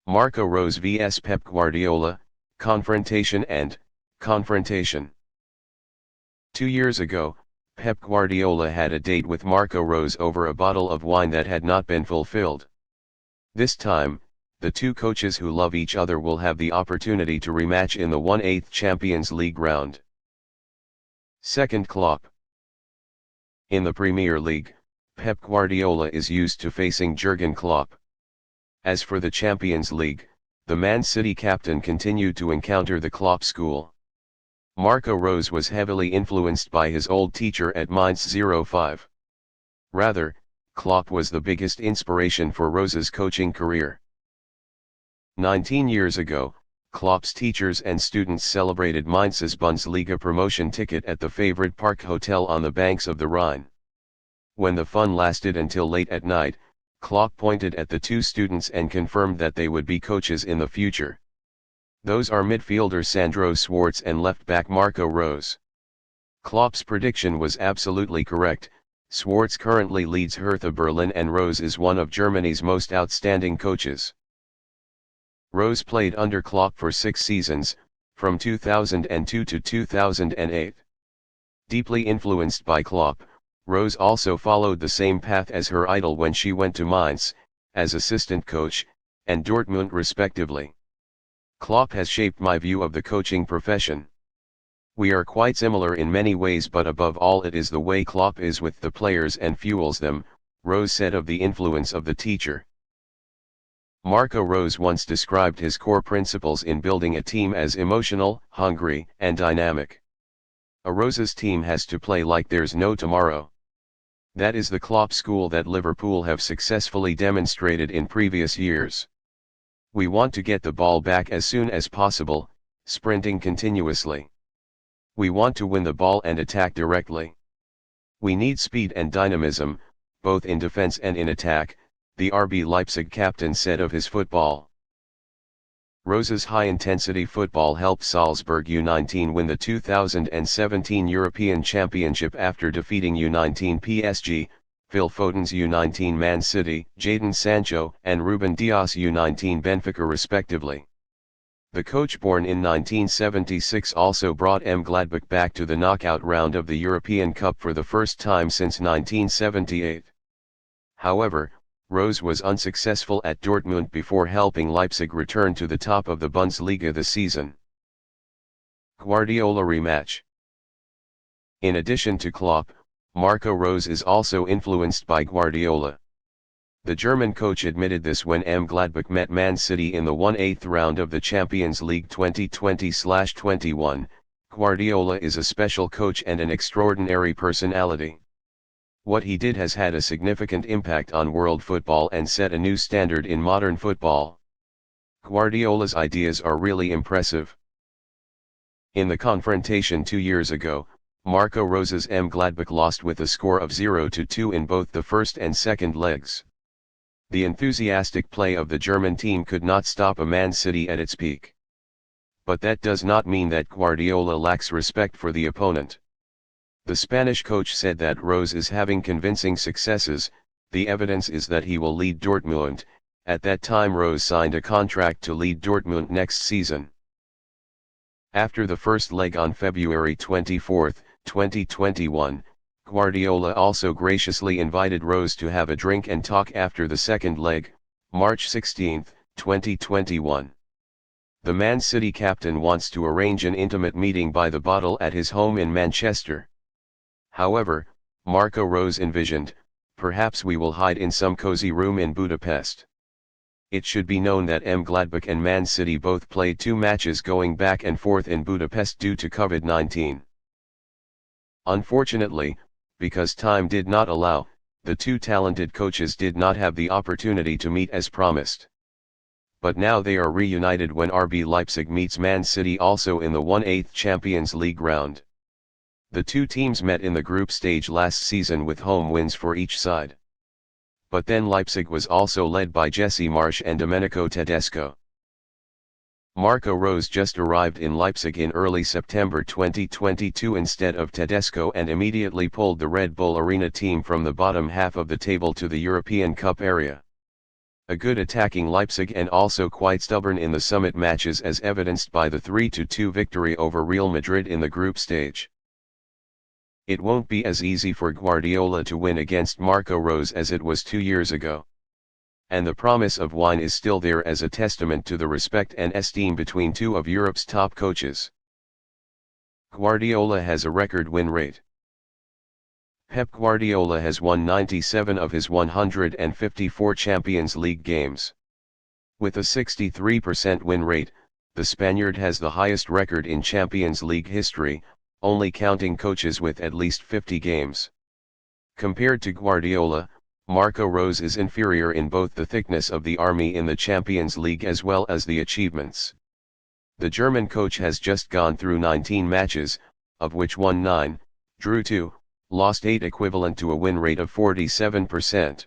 Marco Rose vs Pep Guardiola, Confrontation and Confrontation. 2 years ago, Pep Guardiola had a date with Marco Rose over a bottle of wine that had not been fulfilled. This time, the two coaches who love each other will have the opportunity to rematch in the 1/8 Champions League round. Second Klopp. In the Premier League, Pep Guardiola is used to facing Jurgen Klopp. As for the Champions League, the Man City captain continued to encounter the Klopp school. Marco Rose was heavily influenced by his old teacher at Mainz 05. Rather, Klopp was the biggest inspiration for Rose's coaching career. 19 years ago, Klopp's teachers and students celebrated Mainz's Bundesliga promotion ticket at the favorite Park Hotel on the banks of the Rhine. When the fun lasted until late at night, Klopp pointed at the two students and confirmed that they would be coaches in the future. Those are midfielder Sandro Schwarz and left-back Marco Rose. Klopp's prediction was absolutely correct. Schwarz currently leads Hertha Berlin and Rose is one of Germany's most outstanding coaches. Rose played under Klopp for 6 seasons, from 2002 to 2008. Deeply influenced by Klopp, Rose also followed the same path as her idol when she went to Mainz, as assistant coach, and Dortmund respectively. Klopp has shaped my view of the coaching profession. We are quite similar in many ways, but above all it is the way Klopp is with the players and fuels them, Rose said of the influence of the teacher. Marco Rose once described his core principles in building a team as emotional, hungry, and dynamic. A Rose's team has to play like there's no tomorrow. That is the Klopp school that Liverpool have successfully demonstrated in previous years. We want to get the ball back as soon as possible, sprinting continuously. We want to win the ball and attack directly. We need speed and dynamism, both in defense and in attack, the RB Leipzig captain said of his football. Rose's high-intensity football helped Salzburg U19 win the 2017 European Championship after defeating U19 PSG, Phil Foden's U19 Man City, Jadon Sancho and Ruben Dias U19 Benfica respectively. The coach born in 1976 also brought M Gladbach back to the knockout round of the European Cup for the first time since 1978. However, Rose was unsuccessful at Dortmund before helping Leipzig return to the top of the Bundesliga this season. Guardiola rematch. In addition to Klopp, Marco Rose is also influenced by Guardiola. The German coach admitted this when M Gladbach met Man City in the 1/8 round of the Champions League 2020/21. Guardiola is a special coach and an extraordinary personality. What he did has had a significant impact on world football and set a new standard in modern football. Guardiola's ideas are really impressive. In the confrontation 2 years ago, Marco Rose's M Gladbach lost with a score of 0-2 in both the first and second legs. The enthusiastic play of the German team could not stop a Man City at its peak. But that does not mean that Guardiola lacks respect for the opponent. The Spanish coach said that Rose is having convincing successes. The evidence is that he will lead Dortmund. At that time Rose signed a contract to lead Dortmund next season. After the first leg on February 24, 2021, Guardiola also graciously invited Rose to have a drink and talk after the second leg, March 16, 2021. The Man City captain wants to arrange an intimate meeting by the bottle at his home in Manchester. However, Marco Rose envisioned, perhaps we will hide in some cozy room in Budapest. It should be known that M Gladbach and Man City both played 2 matches going back and forth in Budapest due to COVID-19. Unfortunately, because time did not allow, the two talented coaches did not have the opportunity to meet as promised. But now they are reunited when RB Leipzig meets Man City also in the 1/8 Champions League round. The two teams met in the group stage last season with home wins for each side. But then Leipzig was also led by Jesse Marsch and Domenico Tedesco. Marco Rose just arrived in Leipzig in early September 2022 instead of Tedesco and immediately pulled the Red Bull Arena team from the bottom half of the table to the European Cup area. A good attacking Leipzig and also quite stubborn in the summit matches as evidenced by the 3-2 victory over Real Madrid in the group stage. It won't be as easy for Guardiola to win against Marco Rose as it was 2 years ago. And the promise of wine is still there as a testament to the respect and esteem between two of Europe's top coaches. Guardiola has a record win rate. Pep Guardiola has won 97 of his 154 Champions League games. With a 63% win rate, the Spaniard has the highest record in Champions League history, only counting coaches with at least 50 games. Compared to Guardiola, Marco Rose is inferior in both the thickness of the army in the Champions League as well as the achievements. The German coach has just gone through 19 matches, of which won 9, drew 2, lost 8, equivalent to a win rate of 47%.